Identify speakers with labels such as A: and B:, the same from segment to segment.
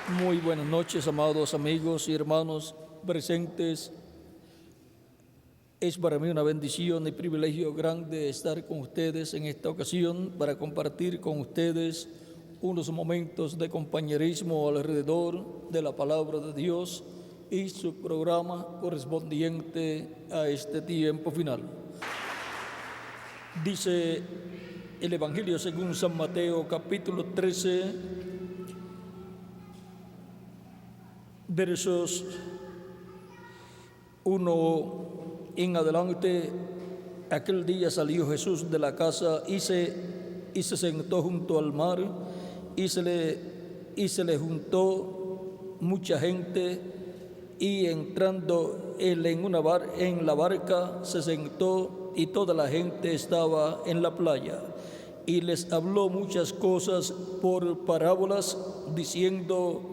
A: Muy buenas noches, amados amigos y hermanos presentes. Es para mí una bendición y privilegio grande estar con ustedes en esta ocasión para compartir con ustedes unos momentos de compañerismo alrededor de la palabra de Dios y su programa correspondiente a este tiempo final. Dice el Evangelio según San Mateo, capítulo 13, versos 1 en adelante. Aquel día salió Jesús de la casa y se sentó junto al mar, y se le juntó mucha gente, y entrando él en la barca se sentó, y toda la gente estaba en la playa, y les habló muchas cosas por parábolas, diciendo: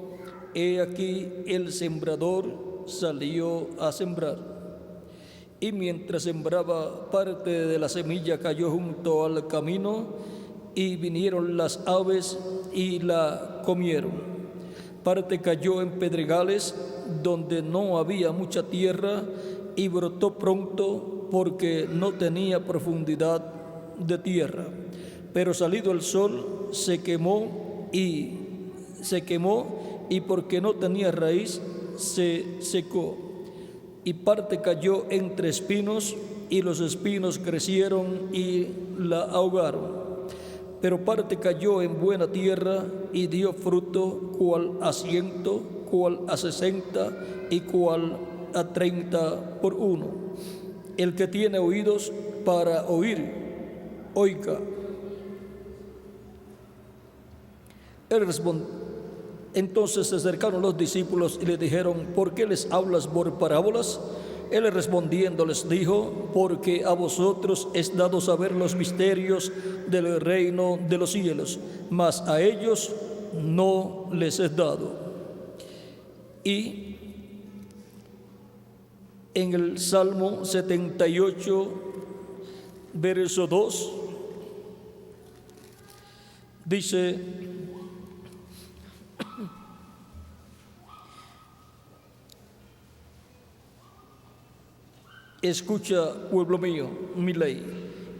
A: He aquí el sembrador salió a sembrar. Y mientras sembraba, parte de la semilla cayó junto al camino, y vinieron las aves y la comieron. Parte cayó en pedregales, donde no había mucha tierra, y brotó pronto, porque no tenía profundidad de tierra. Pero salido el sol, se quemó, y porque no tenía raíz, se secó. Y parte cayó entre espinos, y los espinos crecieron y la ahogaron. Pero parte cayó en buena tierra, y dio fruto, cual a 100, cual a 60, y cual a 30 por uno. El que tiene oídos para oír, oiga. Él respondió. Entonces se acercaron los discípulos y le dijeron: ¿por qué les hablas por parábolas? Él respondiendo les dijo: porque a vosotros es dado saber los misterios del reino de los cielos, mas a ellos no les es dado. Y en el Salmo 78, verso 2, dice: escucha, pueblo mío, mi ley.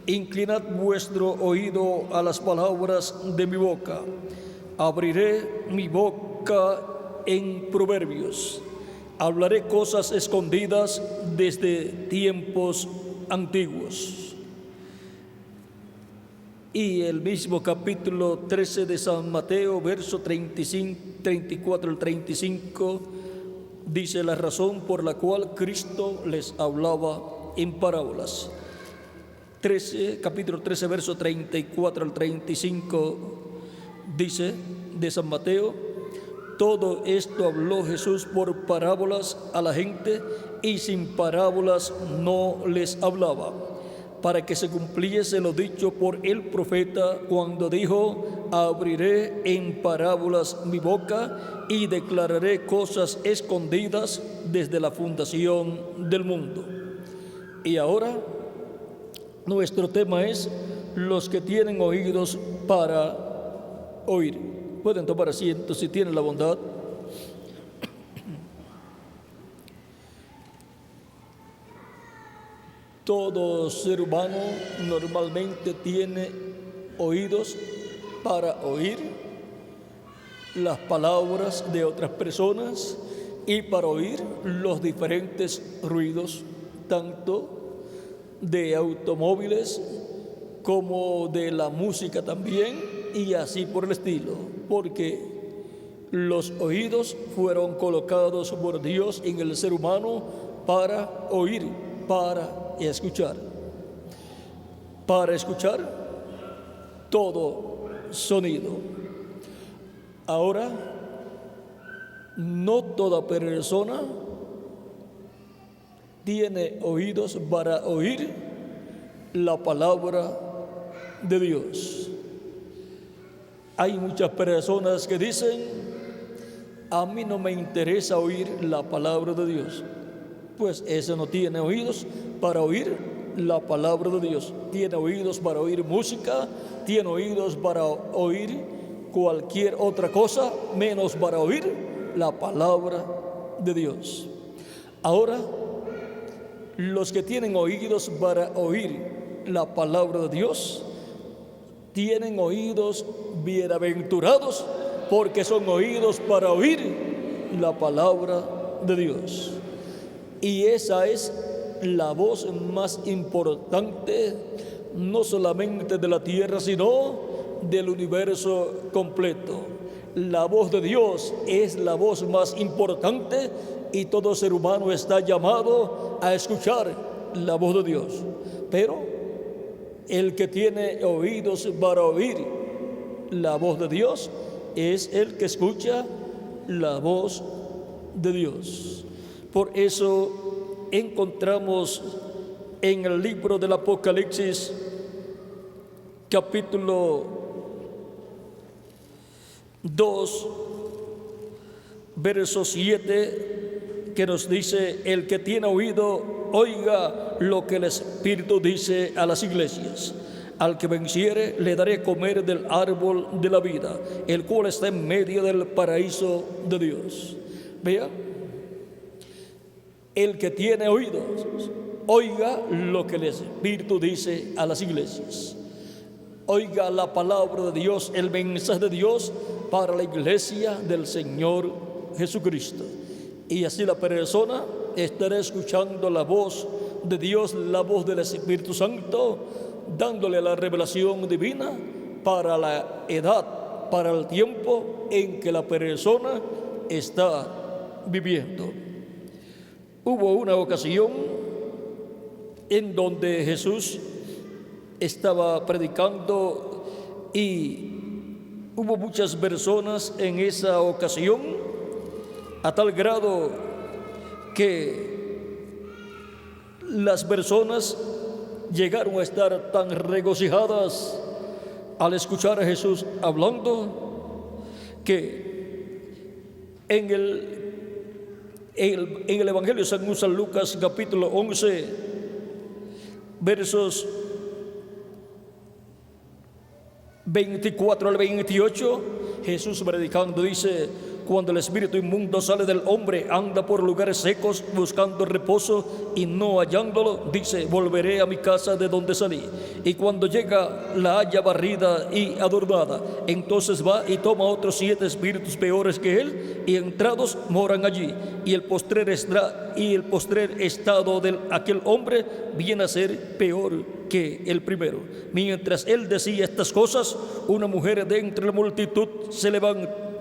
A: Inclinad vuestro oído a las palabras de mi boca. Abriré mi boca en proverbios. Hablaré cosas escondidas desde tiempos antiguos. Y el mismo capítulo 13 de San Mateo, verso 34 al 35, dice la razón por la cual Cristo les hablaba en parábolas. Capítulo 13, verso 34 al 35, dice de San Mateo: todo esto habló Jesús por parábolas a la gente, y sin parábolas no les hablaba, para que se cumpliese lo dicho por el profeta cuando dijo: abriré en parábolas mi boca y declararé cosas escondidas desde la fundación del mundo. Y ahora nuestro tema es: los que tienen oídos para oír. Pueden tomar asiento si tienen la bondad. Todo ser humano normalmente tiene oídos para oír las palabras de otras personas y para oír los diferentes ruidos, tanto de automóviles como de la música también, y así por el estilo, porque los oídos fueron colocados por Dios en el ser humano para oír, para escuchar todo sonido. Ahora, no toda persona tiene oídos para oír la palabra de Dios. Hay muchas personas que dicen: a mí no me interesa oír la palabra de Dios. Pues ese no tiene oídos para oír la palabra de Dios. Tiene oídos para oír música, tiene oídos para oír cualquier otra cosa menos para oír la palabra de Dios. Ahora, los que tienen oídos para oír la palabra de Dios, tienen oídos bienaventurados, porque son oídos para oír la palabra de Dios. Y esa es la voz más importante, no solamente de la tierra, sino del universo completo. La voz de Dios es la voz más importante y todo ser humano está llamado a escuchar la voz de Dios. Pero el que tiene oídos para oír la voz de Dios es el que escucha la voz de Dios. Por eso encontramos en el libro del Apocalipsis, capítulo 2, verso 7, que nos dice: el que tiene oído, oiga lo que el Espíritu dice a las iglesias. Al que venciere, le daré comer del árbol de la vida, el cual está en medio del paraíso de Dios. Vean, el que tiene oídos, oiga lo que el Espíritu dice a las iglesias. Oiga la palabra de Dios, el mensaje de Dios para la iglesia del Señor Jesucristo. Y así la persona estará escuchando la voz de Dios, la voz del Espíritu Santo, dándole la revelación divina para la edad, para el tiempo en que la persona está viviendo. Hubo una ocasión en donde Jesús estaba predicando y hubo muchas personas en esa ocasión, a tal grado que las personas llegaron a estar tan regocijadas al escuchar a Jesús hablando, que en el Evangelio según San Lucas, capítulo 11, versos 24 al 28, Jesús predicando dice: cuando el espíritu inmundo sale del hombre, anda por lugares secos buscando reposo y no hallándolo, dice: volveré a mi casa de donde salí. Y cuando llega, la halla barrida y adornada. Entonces va y toma otros 7 espíritus peores que él, y entrados moran allí. Y el postrer estado de aquel hombre viene a ser peor que el primero. Mientras él decía estas cosas, una mujer de entre la multitud se levantó.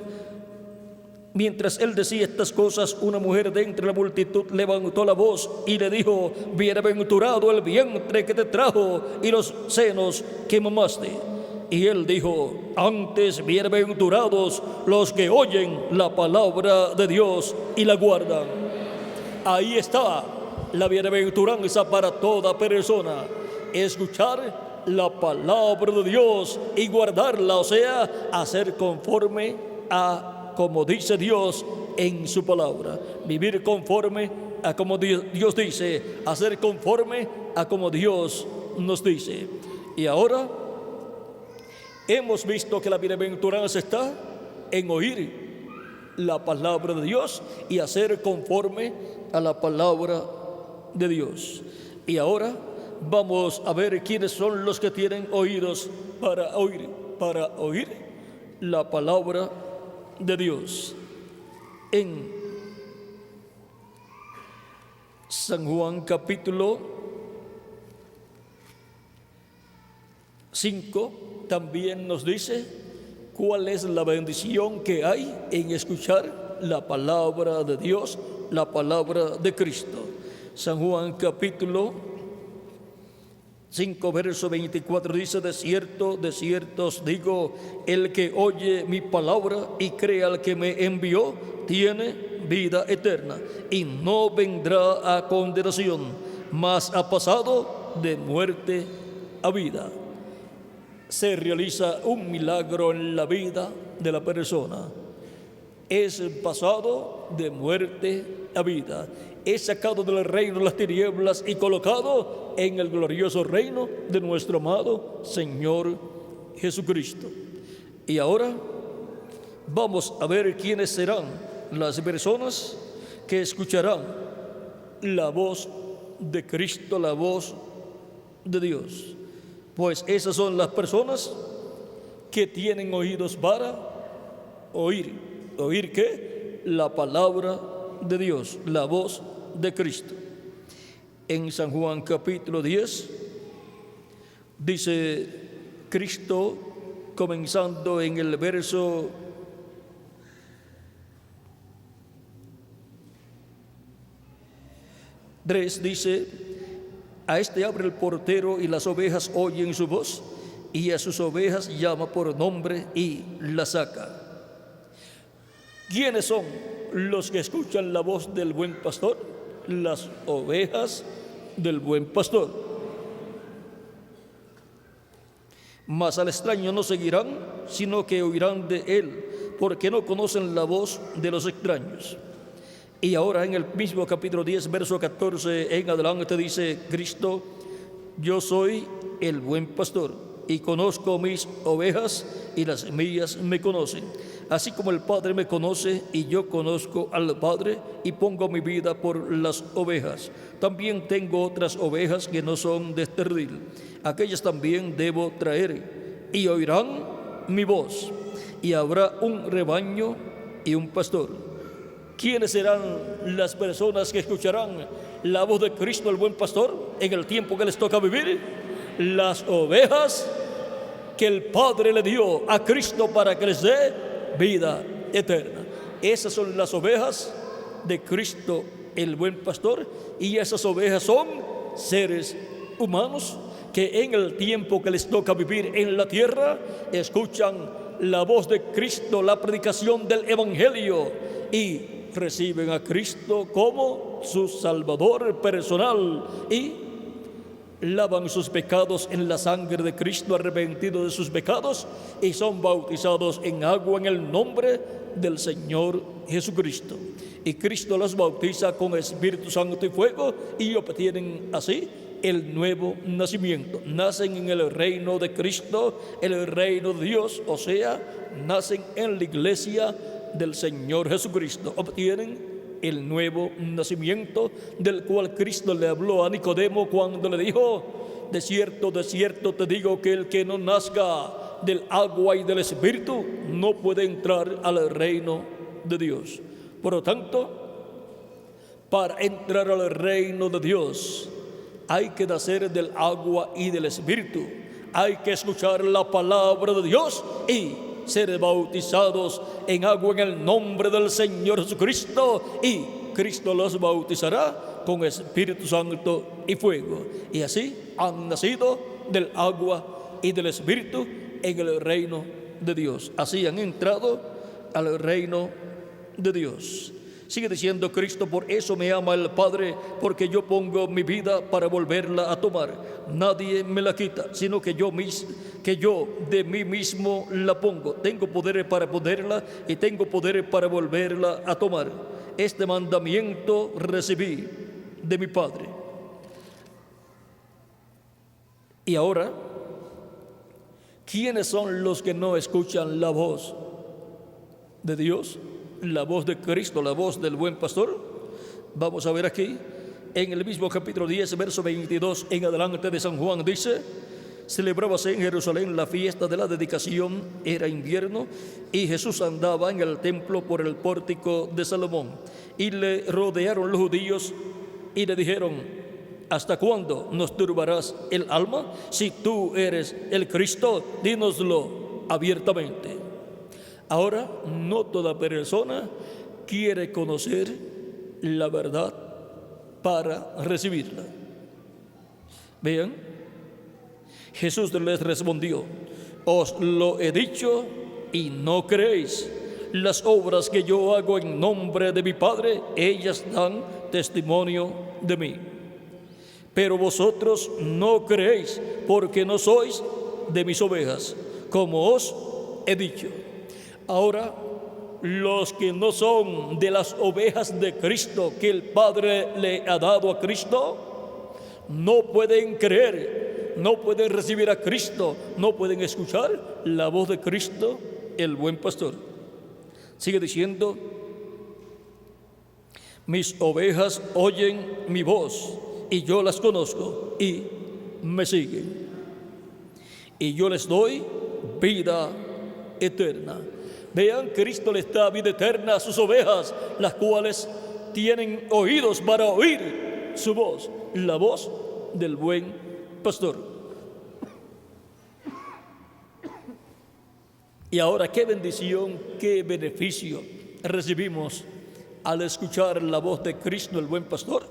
A: Mientras él decía estas cosas, una mujer de entre la multitud levantó la voz y le dijo: bienaventurado el vientre que te trajo y los senos que mamaste. Y él dijo: antes bienaventurados los que oyen la palabra de Dios y la guardan. Ahí está la bienaventuranza para toda persona: escuchar la palabra de Dios y guardarla, o sea, hacer conforme a como dice Dios en su palabra, vivir conforme a como Dios dice, hacer conforme a como Dios nos dice. Y ahora hemos visto que la bienaventuranza está en oír la palabra de Dios y hacer conforme a la palabra de Dios. Y ahora vamos a ver quiénes son los que tienen oídos para oír la palabra de Dios. En San Juan capítulo 5 también nos dice cuál es la bendición que hay en escuchar la palabra de Dios, la palabra de Cristo. San Juan capítulo 5, verso 24 dice: de cierto os digo, el que oye mi palabra y cree al que me envió, tiene vida eterna, y no vendrá a condenación, mas ha pasado de muerte a vida. Se realiza un milagro en la vida de la persona. Es pasado de muerte a vida. Es sacado del reino de las tinieblas y colocado en el glorioso reino de nuestro amado Señor Jesucristo. Y ahora Vamos a ver quiénes serán las personas que escucharán la voz de Cristo, la voz de Dios. Pues esas son las personas que tienen oídos para oír. ¿Oír qué? La palabra de Dios, la voz de Cristo. En San Juan capítulo 10 dice Cristo, comenzando en el verso 3, dice: a este abre el portero y las ovejas oyen su voz, y a sus ovejas llama por nombre y las saca. ¿Quiénes son los que escuchan la voz del buen pastor? Las ovejas del buen pastor. Mas al extraño no seguirán, sino que oirán de él, porque no conocen la voz de los extraños. Y ahora en el mismo capítulo 10, verso 14 en adelante dice Cristo: yo soy el buen pastor y conozco mis ovejas y las mías me conocen. Así como el Padre me conoce y yo conozco al Padre y pongo mi vida por las ovejas. También tengo otras ovejas que no son de este redil. Aquellas también debo traer y oirán mi voz. Y habrá un rebaño y un pastor. ¿Quiénes serán las personas que escucharán la voz de Cristo, el buen pastor, en el tiempo que les toca vivir? Las ovejas que el Padre le dio a Cristo para que les dé vida eterna. Esas son las ovejas de Cristo, el buen pastor, y esas ovejas son seres humanos que en el tiempo que les toca vivir en la tierra escuchan la voz de Cristo, la predicación del Evangelio, y reciben a Cristo como su Salvador personal y lavan sus pecados en la sangre de Cristo, arrepentidos de sus pecados, y son bautizados en agua en el nombre del Señor Jesucristo. Y Cristo los bautiza con Espíritu Santo y fuego, y obtienen así el nuevo nacimiento. Nacen en el reino de Cristo, el reino de Dios, o sea, nacen en la iglesia del Señor Jesucristo. Obtienen el nuevo nacimiento del cual Cristo le habló a Nicodemo cuando le dijo: de cierto te digo que el que no nazca del agua y del Espíritu no puede entrar al reino de Dios. Por lo tanto, para entrar al reino de Dios hay que nacer del agua y del Espíritu. Hay que escuchar la palabra de Dios y ser bautizados en agua en el nombre del Señor Jesucristo, y Cristo los bautizará con Espíritu Santo y fuego. Y así han nacido del agua y del Espíritu en el reino de Dios. Así han entrado al reino de Dios. Sigue diciendo Cristo: por eso me ama el Padre, porque yo pongo mi vida para volverla a tomar. Nadie me la quita, sino que yo de mí mismo la pongo. Tengo poder para ponerla y tengo poder para volverla a tomar. Este mandamiento recibí de mi Padre. Y ahora, ¿quiénes son los que no escuchan la voz de Dios? La voz de Cristo, la voz del buen pastor. Vamos a ver aquí, en el mismo capítulo 10, verso 22 en adelante de San Juan, dice: celebrábase en Jerusalén la fiesta de la dedicación, era invierno, y Jesús andaba en el templo por el pórtico de Salomón. Y le rodearon los judíos y le dijeron: ¿hasta cuándo nos turbarás el alma? Si tú eres el Cristo, dínoslo abiertamente. Ahora, no toda persona quiere conocer la verdad para recibirla. Vean, Jesús les respondió: os lo he dicho y no creéis. Las obras que yo hago en nombre de mi Padre, ellas dan testimonio de mí. Pero vosotros no creéis, porque no sois de mis ovejas, como os he dicho. Ahora, los que no son de las ovejas de Cristo que el Padre le ha dado a Cristo, no pueden creer, no pueden recibir a Cristo, no pueden escuchar la voz de Cristo, el buen pastor. Sigue diciendo: mis ovejas oyen mi voz, y yo las conozco, y me siguen. Y yo les doy vida eterna. Vean, Cristo les da vida eterna a sus ovejas, las cuales tienen oídos para oír su voz, la voz del buen pastor. Y ahora, qué bendición, qué beneficio recibimos al escuchar la voz de Cristo, el buen pastor.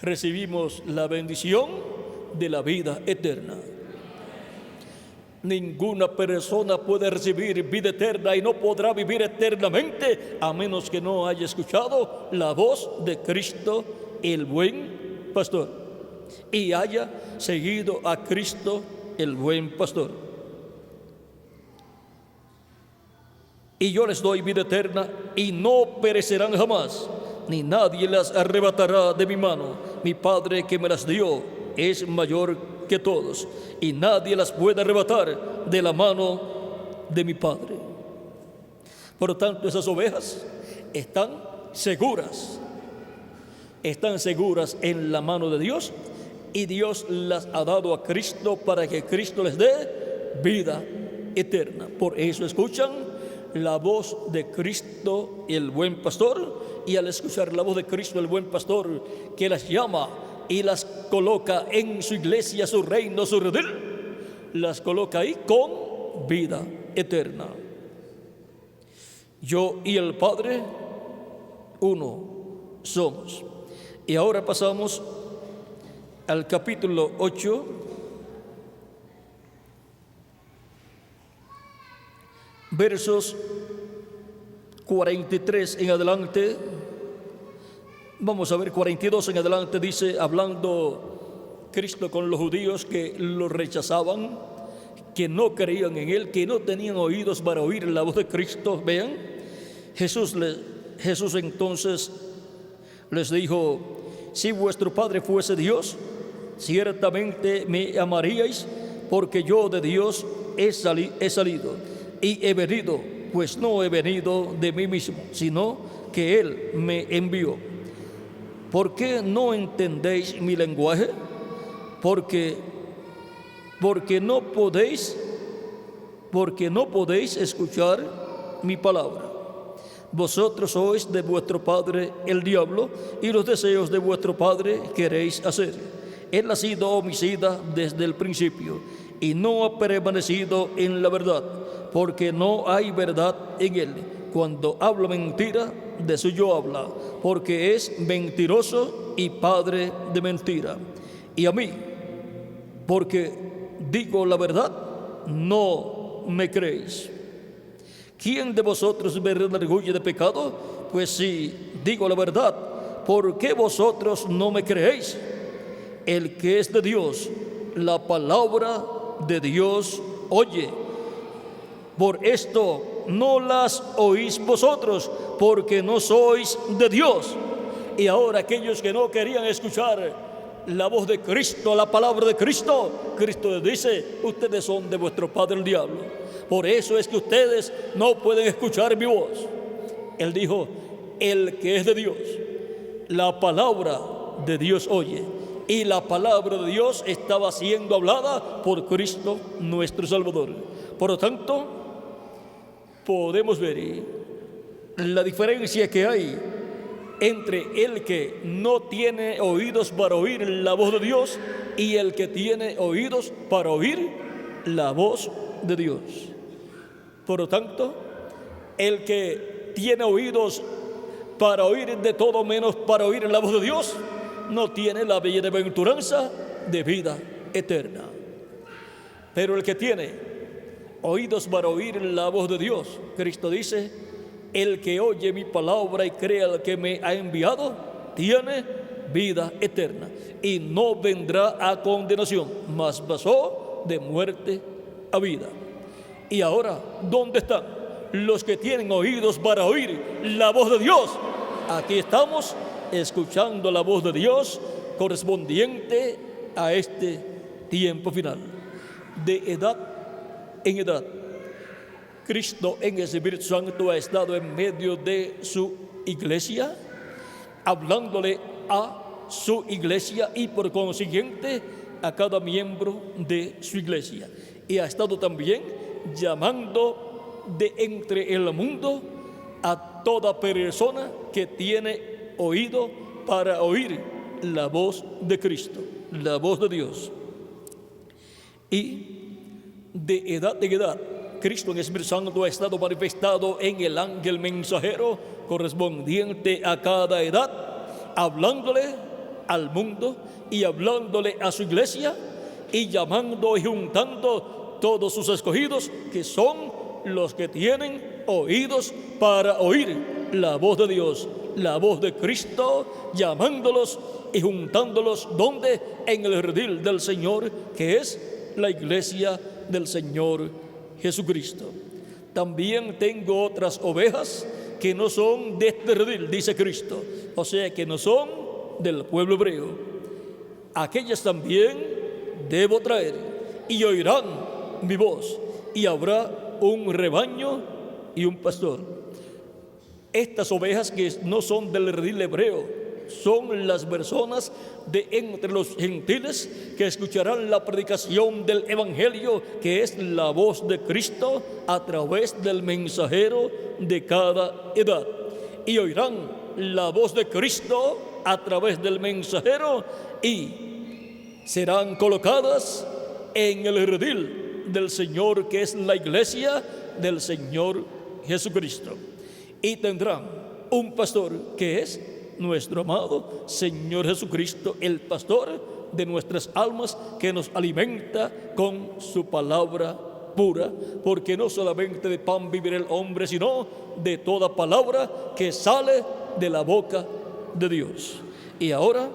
A: Recibimos la bendición de la vida eterna. Ninguna persona puede recibir vida eterna y no podrá vivir eternamente a menos que no haya escuchado la voz de Cristo, el buen pastor, y haya seguido a Cristo, el buen pastor. Y yo les doy vida eterna y no perecerán jamás, ni nadie las arrebatará de mi mano. Mi Padre que me las dio es mayor que todos, y nadie las puede arrebatar de la mano de mi Padre. Por lo tanto, esas ovejas están seguras en la mano de Dios, y Dios las ha dado a Cristo para que Cristo les dé vida eterna. Por eso escuchan la voz de Cristo, el buen pastor, y al escuchar la voz de Cristo, el buen pastor, que las llama y las coloca en su iglesia, su reino, su redil, las coloca ahí con vida eterna. Yo y el Padre, uno somos. Y ahora pasamos al capítulo 8, versos 43 en adelante. Vamos a ver 42 en adelante. Dice, hablando Cristo con los judíos que lo rechazaban, que no creían en Él, que no tenían oídos para oír la voz de Cristo. Vean, Jesús entonces les dijo: si vuestro Padre fuese Dios, ciertamente me amaríais, porque yo de Dios he salido y he venido, pues no he venido de mí mismo, sino que Él me envió. ¿Por qué no entendéis mi lenguaje? Porque no podéis escuchar mi palabra. Vosotros sois de vuestro padre el diablo, y los deseos de vuestro padre queréis hacer. Él ha sido homicida desde el principio y no ha permanecido en la verdad, porque no hay verdad en él. Cuando habla mentira, de suyo habla, porque es mentiroso y padre de mentira. Y a mí, porque digo la verdad, no me creéis. ¿Quién de vosotros me redarguye de pecado? Pues si digo la verdad, ¿por qué vosotros no me creéis? El que es de Dios, la palabra de Dios oye. Por esto no las oís vosotros, porque no sois de Dios. Y ahora aquellos que no querían escuchar la voz de Cristo, la palabra de Cristo, Cristo les dice: ustedes son de vuestro padre el diablo. Por eso es que ustedes no pueden escuchar mi voz. Él dijo: el que es de Dios, la palabra de Dios oye. Y la palabra de Dios estaba siendo hablada por Cristo nuestro Salvador. Por lo tanto, podemos ver la diferencia que hay entre el que no tiene oídos para oír la voz de Dios y el que tiene oídos para oír la voz de Dios. Por lo tanto, el que tiene oídos para oír de todo menos para oír la voz de Dios, no tiene la bienaventuranza de vida eterna. Pero el que tiene oídos para oír la voz de Dios, Cristo dice: el que oye mi palabra y cree al que me ha enviado, tiene vida eterna y no vendrá a condenación, mas pasó de muerte a vida. Y ahora, ¿dónde están los que tienen oídos para oír la voz de Dios? Aquí estamos escuchando la voz de Dios correspondiente a este tiempo final. De edad en edad, Cristo en el Espíritu Santo ha estado en medio de su iglesia, hablándole a su iglesia y por consiguiente a cada miembro de su iglesia. Y ha estado también llamando de entre el mundo a toda persona que tiene oído para oír la voz de Cristo, la voz de Dios. Y de edad en edad, Cristo en el Espíritu Santo ha estado manifestado en el ángel mensajero correspondiente a cada edad, hablándole al mundo y hablándole a su iglesia y llamando y juntando todos sus escogidos, que son los que tienen oídos para oír la voz de Dios, la voz de Cristo, llamándolos y juntándolos, ¿dónde? En el redil del Señor, que es la iglesia del Señor Jesucristo. También tengo otras ovejas que no son de este redil, dice Cristo, o sea que no son del pueblo hebreo. Aquellas también debo traer y oirán mi voz, y habrá un rebaño y un pastor. Estas ovejas que no son del redil hebreo son las personas de entre los gentiles que escucharán la predicación del evangelio, que es la voz de Cristo a través del mensajero de cada edad, y oirán la voz de Cristo a través del mensajero y serán colocadas en el redil del Señor, que es la iglesia del Señor Jesucristo, y tendrán un pastor, que es nuestro amado Señor Jesucristo, el pastor de nuestras almas, que nos alimenta con su palabra pura, porque no solamente de pan vivirá el hombre, sino de toda palabra que sale de la boca de Dios. Y ahora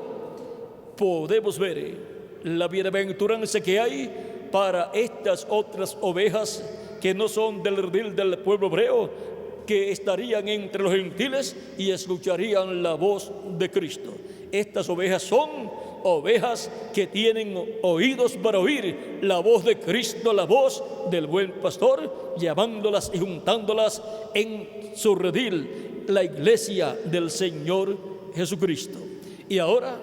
A: podemos ver la bienaventuranza que hay para estas otras ovejas que no son del redil del pueblo hebreo, que estarían entre los gentiles y escucharían la voz de Cristo. Estas ovejas son ovejas que tienen oídos para oír la voz de Cristo, la voz del buen pastor, llamándolas y juntándolas en su redil, la iglesia del Señor Jesucristo. Y ahora,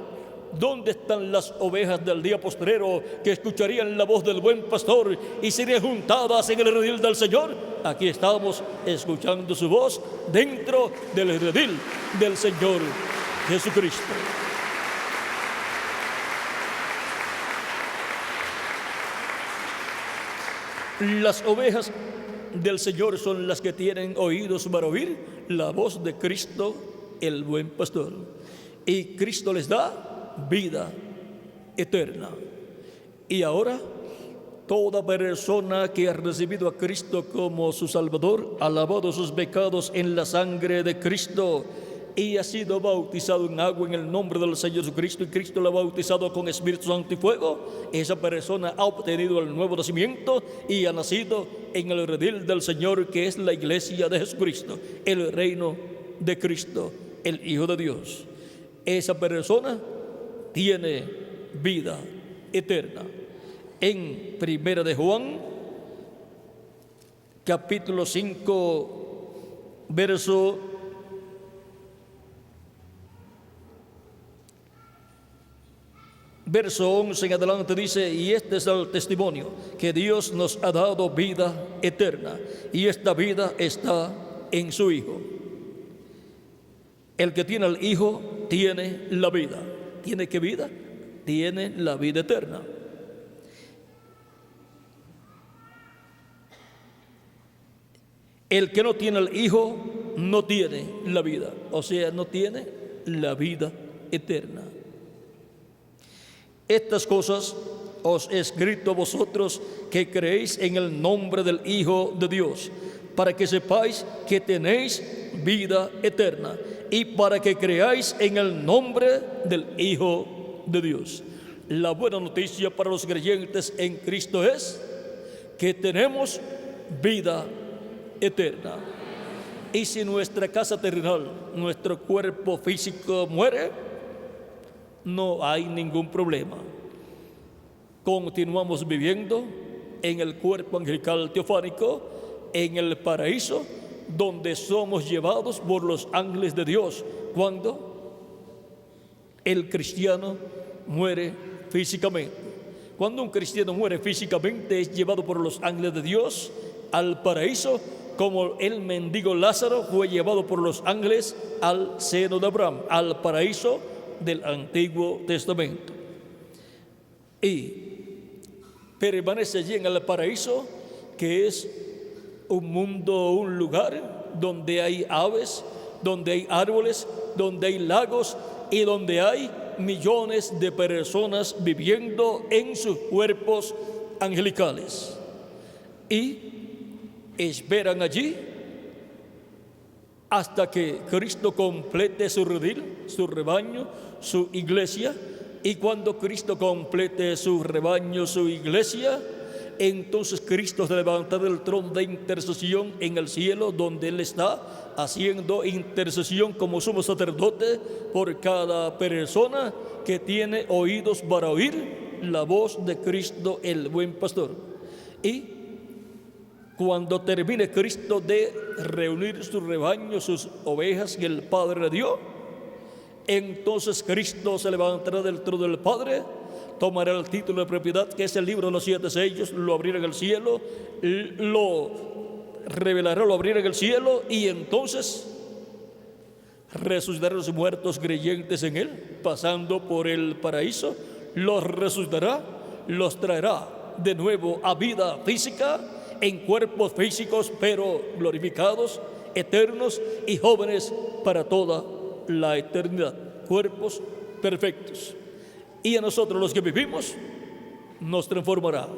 A: ¿dónde están las ovejas del día postrero que escucharían la voz del buen pastor y serían juntadas en el redil del Señor? Aquí estamos escuchando su voz dentro del redil del Señor Jesucristo. Las ovejas del Señor son las que tienen oídos para oír la voz de Cristo, el buen pastor. Y Cristo les da vida eterna. Y ahora, toda persona que ha recibido a Cristo como su Salvador, ha lavado sus pecados en la sangre de Cristo y ha sido bautizado en agua en el nombre del Señor Jesucristo, y Cristo lo ha bautizado con Espíritu Santo y fuego, esa persona ha obtenido el nuevo nacimiento y ha nacido en el redil del Señor, que es la iglesia de Jesucristo, el reino de Cristo, el Hijo de Dios. Esa persona tiene vida eterna. En Primera de Juan, capítulo 5, verso 11 en adelante dice: y este es el testimonio, que Dios nos ha dado vida eterna, y esta vida está en su Hijo. El que tiene al Hijo tiene la vida. ¿Tiene qué vida? Tiene la vida eterna. El que no tiene al Hijo no tiene la vida, o sea, no tiene la vida eterna. Estas cosas os he escrito a vosotros que creéis en el nombre del Hijo de Dios, para que sepáis que tenéis vida eterna, y para que creáis en el nombre del Hijo de Dios. La buena noticia para los creyentes en Cristo es que tenemos vida eterna. Y si nuestra casa terrenal, nuestro cuerpo físico muere, no hay ningún problema. Continuamos viviendo en el cuerpo angelical teofánico, en el paraíso, donde somos llevados por los ángeles de Dios cuando el cristiano muere físicamente. Cuando un cristiano muere físicamente, es llevado por los ángeles de Dios al paraíso, como el mendigo Lázaro fue llevado por los ángeles al seno de Abraham, al paraíso del Antiguo Testamento. Y permanece allí en el paraíso, que es un mundo, un lugar donde hay aves, donde hay árboles, donde hay lagos y donde hay millones de personas viviendo en sus cuerpos angelicales. Y esperan allí hasta que Cristo complete su redil, su rebaño, su iglesia. Y cuando Cristo complete su rebaño, su iglesia, entonces Cristo se levantará del trono de intercesión en el cielo, donde Él está haciendo intercesión como sumo sacerdote por cada persona que tiene oídos para oír la voz de Cristo, el buen pastor. Y cuando termine Cristo de reunir su rebaño, sus ovejas que el Padre le dio, entonces Cristo se levantará del trono del Padre, tomará el título de propiedad, que es el libro de los 7 sellos, lo abrirá en el cielo, lo revelará, lo abrirá en el cielo, y entonces resucitará a los muertos creyentes en Él, pasando por el paraíso, los resucitará, los traerá de nuevo a vida física, en cuerpos físicos, pero glorificados, eternos y jóvenes para toda la eternidad, cuerpos perfectos. Y a nosotros los que vivimos nos transformará.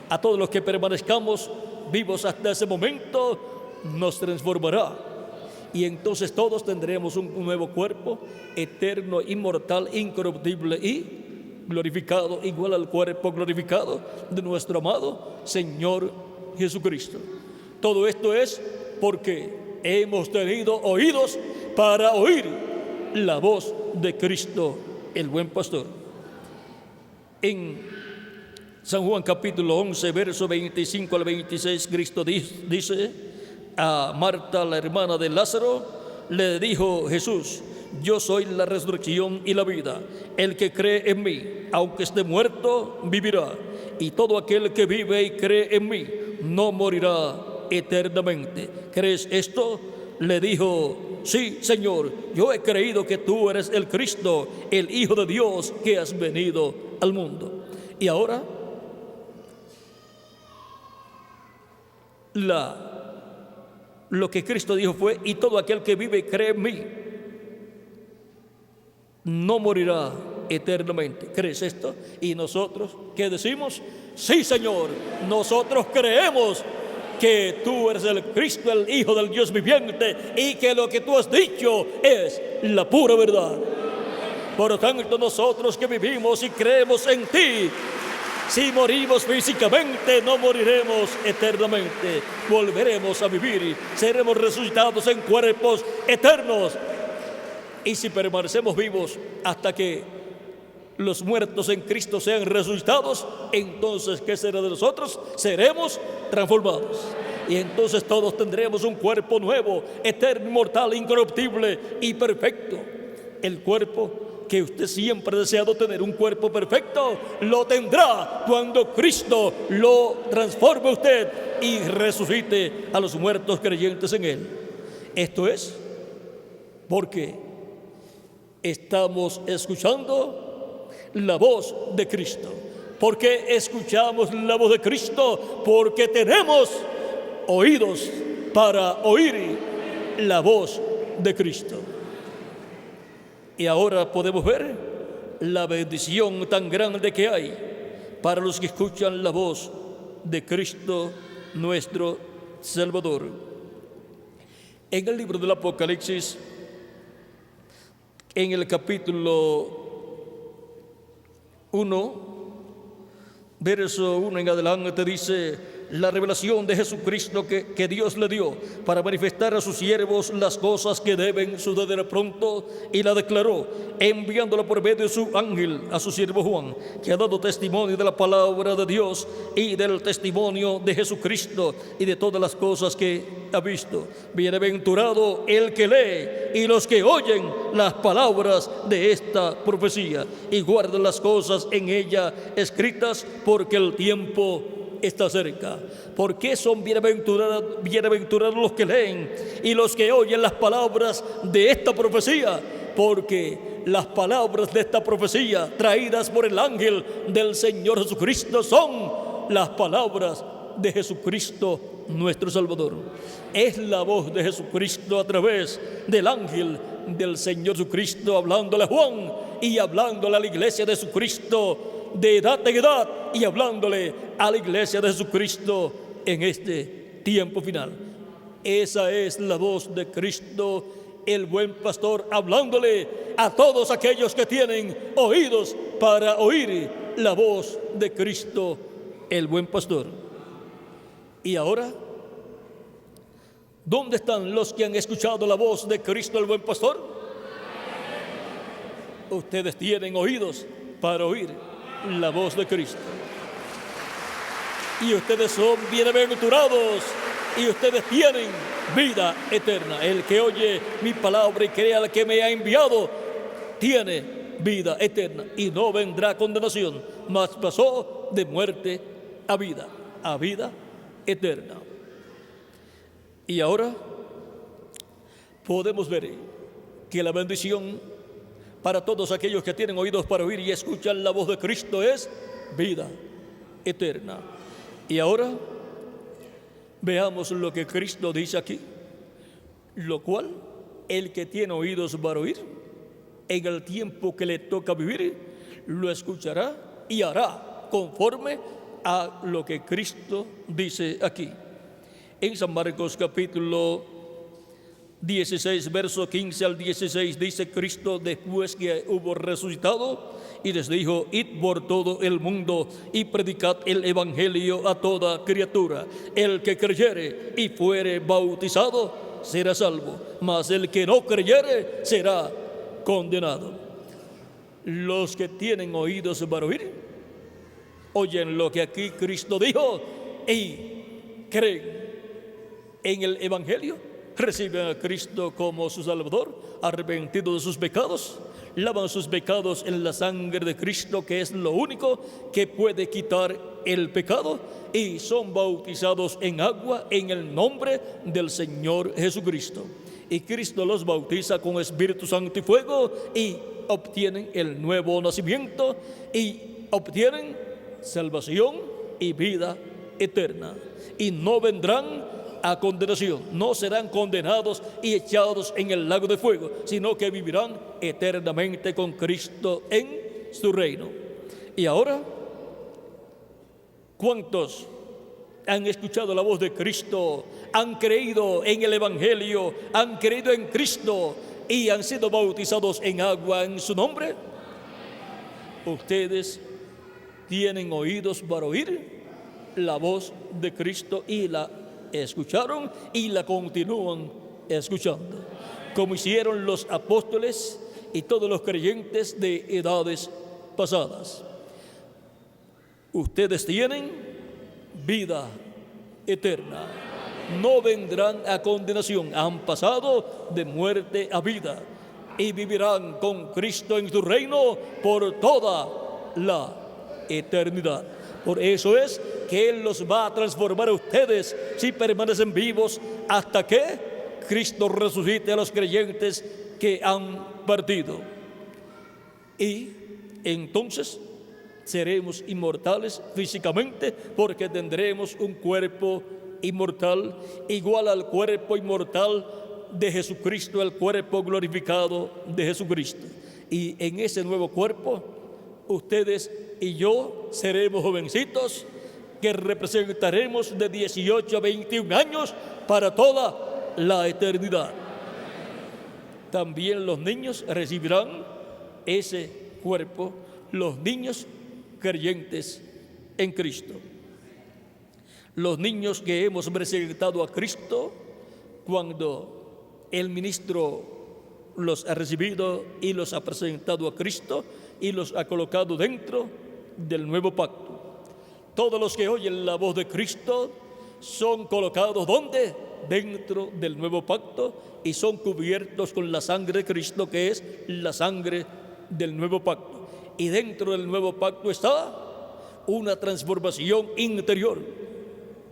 A: A todos los que permanezcamos vivos hasta ese momento nos transformará. Y entonces todos tendremos un nuevo cuerpo eterno, inmortal, incorruptible y glorificado, igual al cuerpo glorificado de nuestro amado Señor Jesucristo. Todo esto es porque hemos tenido oídos para oír la voz de Cristo, el buen pastor. En San Juan capítulo 11, verso 25 al 26, Cristo dice a Marta, la hermana de Lázaro, le dijo Jesús: yo soy la resurrección y la vida. El que cree en mí, aunque esté muerto, vivirá. Y todo aquel que vive y cree en mí, no morirá eternamente. ¿Crees esto? Le dijo: sí, Señor, yo he creído que tú eres el Cristo, el Hijo de Dios, que has venido al mundo. Y ahora, lo que Cristo dijo fue: y todo aquel que vive y cree en mí, no morirá eternamente. ¿Crees esto? Y nosotros, ¿qué decimos? Sí, Señor, nosotros creemos que tú eres el Cristo, el Hijo del Dios viviente, y que lo que tú has dicho es la pura verdad. Por lo tanto, nosotros que vivimos y creemos en ti, si morimos físicamente, no moriremos eternamente. Volveremos a vivir, seremos resucitados en cuerpos eternos. Y si permanecemos vivos hasta que los muertos en Cristo sean resucitados, entonces, ¿qué será de nosotros? Seremos transformados. Y entonces todos tendremos un cuerpo nuevo, eterno, inmortal, incorruptible y perfecto. El cuerpo que usted siempre ha deseado tener, un cuerpo perfecto, lo tendrá cuando Cristo lo transforme a usted y resucite a los muertos creyentes en Él. Esto es porque estamos escuchando la voz de Cristo. ¿Por qué escuchamos la voz de Cristo? Porque tenemos oídos para oír la voz de Cristo. Y ahora podemos ver la bendición tan grande que hay para los que escuchan la voz de Cristo, nuestro Salvador. En el libro del Apocalipsis, en el capítulo 1, verso 1 en adelante, dice: la revelación de Jesucristo que Dios le dio para manifestar a sus siervos las cosas que deben suceder pronto, y la declaró, enviándola por medio de su ángel a su siervo Juan, que ha dado testimonio de la palabra de Dios y del testimonio de Jesucristo y de todas las cosas que ha visto. Bienaventurado el que lee y los que oyen las palabras de esta profecía y guardan las cosas en ella escritas, porque el tiempo está cerca. ¿Por qué son bienaventurados los que leen y los que oyen las palabras de esta profecía? Porque las palabras de esta profecía traídas por el ángel del Señor Jesucristo son las palabras de Jesucristo nuestro Salvador. Es la voz de Jesucristo a través del ángel del Señor Jesucristo hablándole a Juan y hablándole a la iglesia de Jesucristo de edad en edad y hablándole a la iglesia de Jesucristo en este tiempo final. Esa es la voz de Cristo, el buen pastor, hablándole a todos aquellos que tienen oídos para oír la voz de Cristo, el buen pastor. Y ahora, ¿dónde están los que han escuchado la voz de Cristo, el buen pastor? Ustedes tienen oídos para oír la voz de Cristo. Y ustedes son bienaventurados y ustedes tienen vida eterna. El que oye mi palabra y crea al que me ha enviado tiene vida eterna y no vendrá a condenación, mas pasó de muerte a vida eterna. Y ahora podemos ver que la bendición para todos aquellos que tienen oídos para oír y escuchan la voz de Cristo es vida eterna. Y ahora veamos lo que Cristo dice aquí, lo cual el que tiene oídos para oír, en el tiempo que le toca vivir, lo escuchará y hará conforme a lo que Cristo dice aquí. En San Marcos capítulo 16, verso 15 al 16, dice Cristo después que hubo resucitado, y les dijo, id por todo el mundo y predicad el evangelio a toda criatura. El que creyere y fuere bautizado será salvo, mas el que no creyere será condenado. Los que tienen oídos para oír, oyen lo que aquí Cristo dijo y creen en el evangelio. Reciben a Cristo como su Salvador, arrepentidos de sus pecados, lavan sus pecados en la sangre de Cristo, que es lo único que puede quitar el pecado, y son bautizados en agua en el nombre del Señor Jesucristo. Y Cristo los bautiza con Espíritu Santo y fuego, y obtienen el nuevo nacimiento y obtienen salvación y vida eterna. Y no vendrán a condenación, no serán condenados y echados en el lago de fuego, sino que vivirán eternamente con Cristo en su reino. Y ahora, ¿cuántos han escuchado la voz de Cristo, han creído en el evangelio, han creído en Cristo y han sido bautizados en agua en su nombre? Ustedes tienen oídos para oír la voz de Cristo y la escucharon y la continúan escuchando, como hicieron los apóstoles y todos los creyentes de edades pasadas. Ustedes tienen vida eterna, no vendrán a condenación, han pasado de muerte a vida y vivirán con Cristo en su reino por toda la eternidad. Por eso es que Él los va a transformar a ustedes si permanecen vivos hasta que Cristo resucite a los creyentes que han partido. Y entonces seremos inmortales físicamente, porque tendremos un cuerpo inmortal igual al cuerpo inmortal de Jesucristo, el cuerpo glorificado de Jesucristo. Y en ese nuevo cuerpo, ustedes y yo seremos jovencitos que representaremos de 18 a 21 años para toda la eternidad. También los niños recibirán ese cuerpo, los niños creyentes en Cristo. Los niños que hemos presentado a Cristo, cuando el ministro los ha recibido y los ha presentado a Cristo y los ha colocado dentro del nuevo pacto. Todos los que oyen la voz de Cristo son colocados ¿dónde? Dentro del nuevo pacto, y son cubiertos con la sangre de Cristo, que es la sangre del nuevo pacto. Y dentro del nuevo pacto está una transformación interior,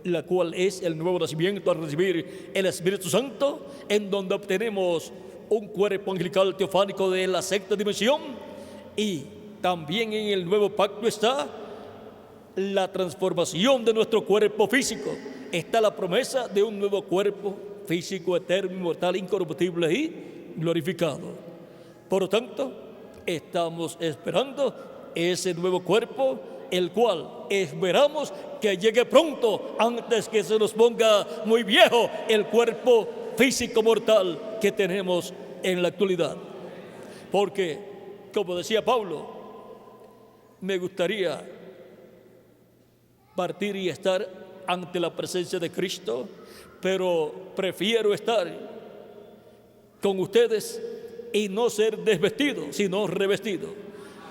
A: la cual es el nuevo nacimiento al recibir el Espíritu Santo, en donde obtenemos un cuerpo angelical teofánico de la sexta dimensión. Y también en el nuevo pacto está la transformación de nuestro cuerpo físico. Está la promesa de un nuevo cuerpo físico, eterno, inmortal, incorruptible y glorificado. Por lo tanto, estamos esperando ese nuevo cuerpo, el cual esperamos que llegue pronto, antes que se nos ponga muy viejo el cuerpo físico mortal que tenemos en la actualidad. Porque, como decía Pablo, me gustaría partir y estar ante la presencia de Cristo, pero prefiero estar con ustedes y no ser desvestido, sino revestido.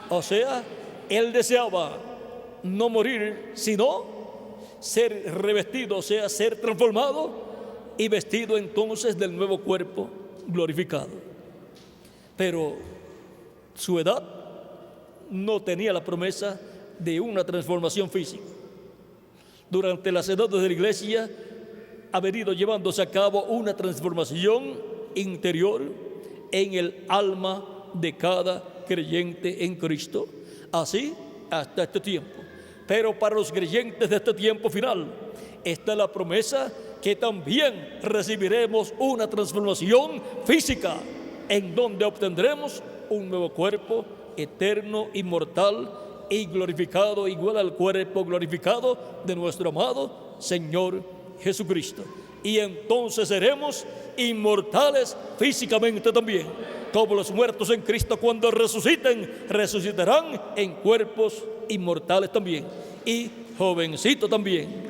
A: O sea, él deseaba no morir, sino ser revestido, o sea, ser transformado y vestido entonces del nuevo cuerpo glorificado. Pero su edad no tenía la promesa de una transformación física. Durante las edades de la iglesia ha venido llevándose a cabo una transformación interior en el alma de cada creyente en Cristo, así hasta este tiempo. Pero para los creyentes de este tiempo final está la promesa que también recibiremos una transformación física, en donde obtendremos un nuevo cuerpo eterno, inmortal y glorificado, igual al cuerpo glorificado de nuestro amado Señor Jesucristo. Y entonces seremos inmortales físicamente también, como los muertos en Cristo cuando resuciten, resucitarán en cuerpos inmortales también, y jovencitos también.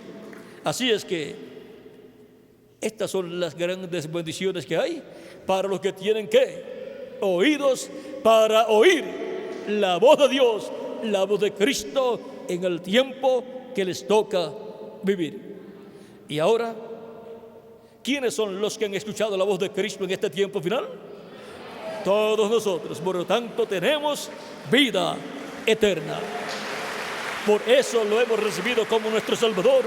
A: Así es que estas son las grandes bendiciones que hay para los que tienen ¿qué? Oídos para oír la voz de Dios, la voz de Cristo en el tiempo que les toca vivir. Y ahora, ¿quiénes son los que han escuchado la voz de Cristo en este tiempo final? Todos nosotros. Por lo tanto, tenemos vida eterna. Por eso lo hemos recibido como nuestro Salvador.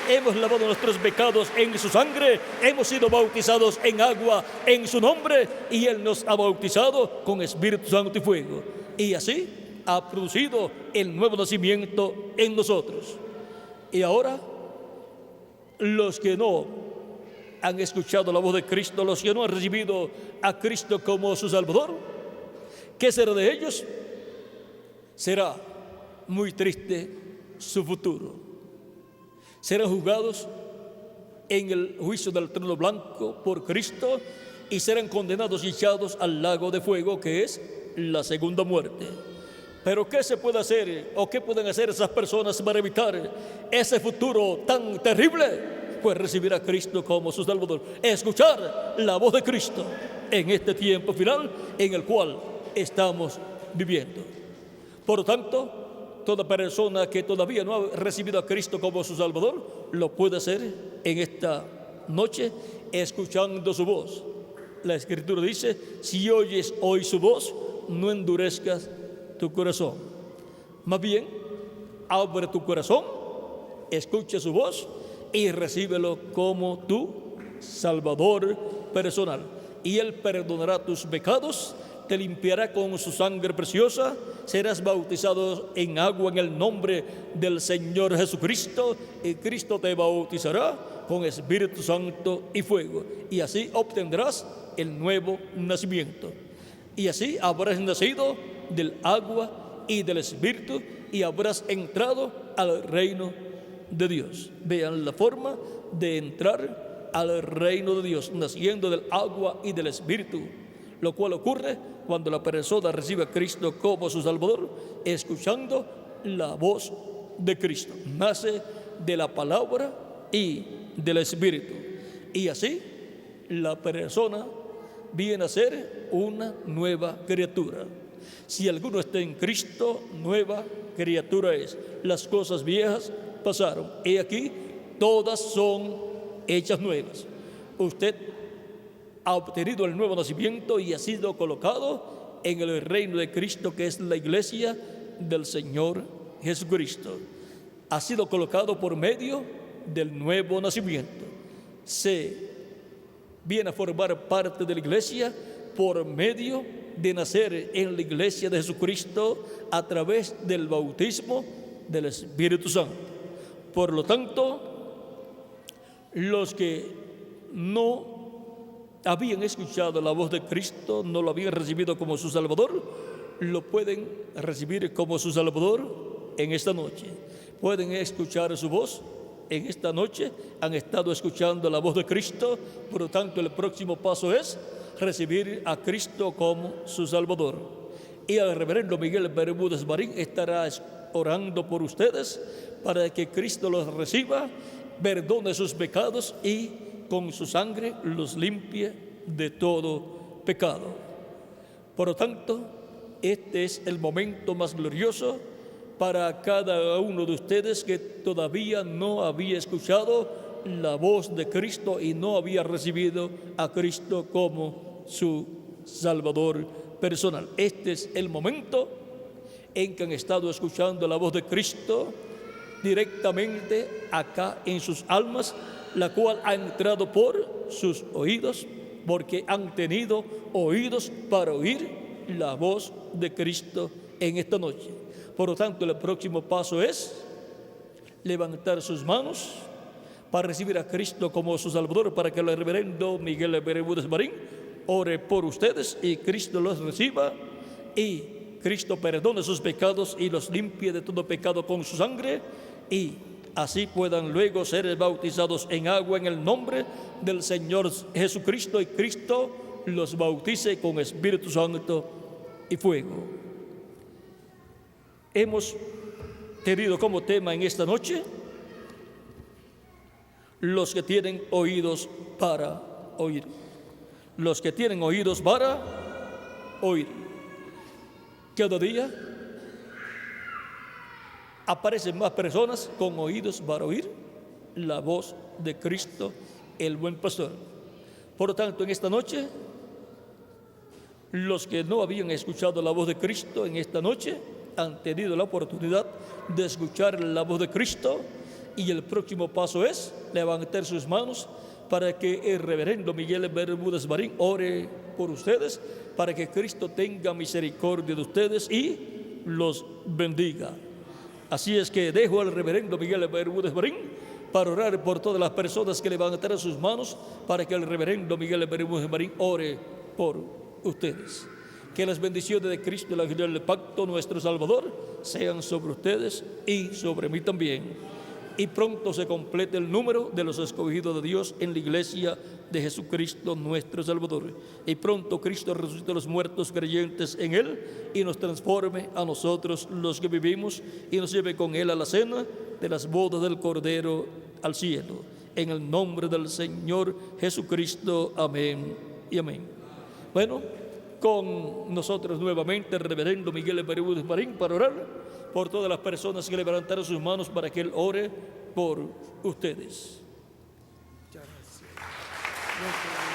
A: Hemos lavado nuestros pecados en su sangre. Hemos sido bautizados en agua en su nombre. Y Él nos ha bautizado con Espíritu Santo y fuego. Y así ha producido el nuevo nacimiento en nosotros. Y ahora, los que no han escuchado la voz de Cristo, los que no han recibido a Cristo como su Salvador, ¿qué será de ellos? Será muy triste su futuro. Serán juzgados en el juicio del trono blanco por Cristo y serán condenados y echados al lago de fuego, que es la segunda muerte. Pero ¿qué se puede hacer o qué pueden hacer esas personas para evitar ese futuro tan terrible? Pues recibir a Cristo como su Salvador, escuchar la voz de Cristo en este tiempo final en el cual estamos viviendo. Por lo tanto, toda persona que todavía no ha recibido a Cristo como su Salvador lo puede hacer en esta noche escuchando su voz. La Escritura dice: si oyes hoy su voz, no endurezcas tu corazón. Más bien, abre tu corazón, escucha su voz y recíbelo como tu Salvador personal. Y Él perdonará tus pecados, te limpiará con su sangre preciosa, serás bautizado en agua en el nombre del Señor Jesucristo, y Cristo te bautizará con Espíritu Santo y fuego, y así obtendrás el nuevo nacimiento. Y así habrás nacido del agua y del Espíritu y habrás entrado al reino de Dios. Vean la forma de entrar al reino de Dios, naciendo del agua y del Espíritu, lo cual ocurre cuando la persona recibe a Cristo como su Salvador, escuchando la voz de Cristo. Nace de la palabra y del Espíritu. Y así la persona viene a ser una nueva criatura. Si alguno está en Cristo, nueva criatura es. Las cosas viejas pasaron. He aquí, todas son hechas nuevas. Usted ha obtenido el nuevo nacimiento y ha sido colocado en el reino de Cristo, que es la iglesia del Señor Jesucristo. Ha sido colocado por medio del nuevo nacimiento. Se viene a formar parte de la iglesia por medio de nacer en la iglesia de Jesucristo a través del bautismo del Espíritu Santo. Por lo tanto, los que no habían escuchado la voz de Cristo, no lo habían recibido como su Salvador, lo pueden recibir como su Salvador en esta noche. Pueden escuchar su voz en esta noche, han estado escuchando la voz de Cristo. Por lo tanto, el próximo paso es recibir a Cristo como su Salvador. Y el reverendo Miguel Bermúdez Marín estará orando por ustedes para que Cristo los reciba, perdone sus pecados y con su sangre los limpie de todo pecado. Por lo tanto, este es el momento más glorioso para cada uno de ustedes que todavía no había escuchado la voz de Cristo y no había recibido a Cristo como su Salvador personal. Este es el momento en que han estado escuchando la voz de Cristo directamente acá en sus almas, la cual ha entrado por sus oídos, porque han tenido oídos para oír la voz de Cristo en esta noche. Por lo tanto, el próximo paso es levantar sus manos para recibir a Cristo como su Salvador, para que el reverendo Miguel Bermúdez Marín ore por ustedes y Cristo los reciba y Cristo perdone sus pecados y los limpie de todo pecado con su sangre, y así puedan luego ser bautizados en agua en el nombre del Señor Jesucristo, y Cristo los bautice con Espíritu Santo y fuego. Hemos tenido como tema en esta noche los que tienen oídos para oír. Los que tienen oídos para oír. Cada día aparecen más personas con oídos para oír la voz de Cristo, el buen pastor. Por lo tanto, en esta noche, los que no habían escuchado la voz de Cristo en esta noche han tenido la oportunidad de escuchar la voz de Cristo, y el próximo paso es levantar sus manos para que el reverendo Miguel Bermúdez Marín ore por ustedes, para que Cristo tenga misericordia de ustedes y los bendiga. Así es que dejo al reverendo Miguel Bermúdez Marín para orar por todas las personas que levantarán sus manos, para que el reverendo Miguel Bermúdez Marín ore por ustedes. Que las bendiciones de Cristo y la gloria del pacto, nuestro Salvador, sean sobre ustedes y sobre mí también. Y pronto se complete el número de los escogidos de Dios en la iglesia de Jesucristo nuestro Salvador. Y pronto Cristo resucite a los muertos creyentes en Él y nos transforme a nosotros los que vivimos y nos lleve con Él a la cena de las bodas del Cordero al cielo. En el nombre del Señor Jesucristo. Amén y amén. Bueno, con nosotros nuevamente el reverendo Miguel Bermúdez Marín para orar por todas las personas que levantaron sus manos para que Él ore por ustedes.
B: Muchas gracias.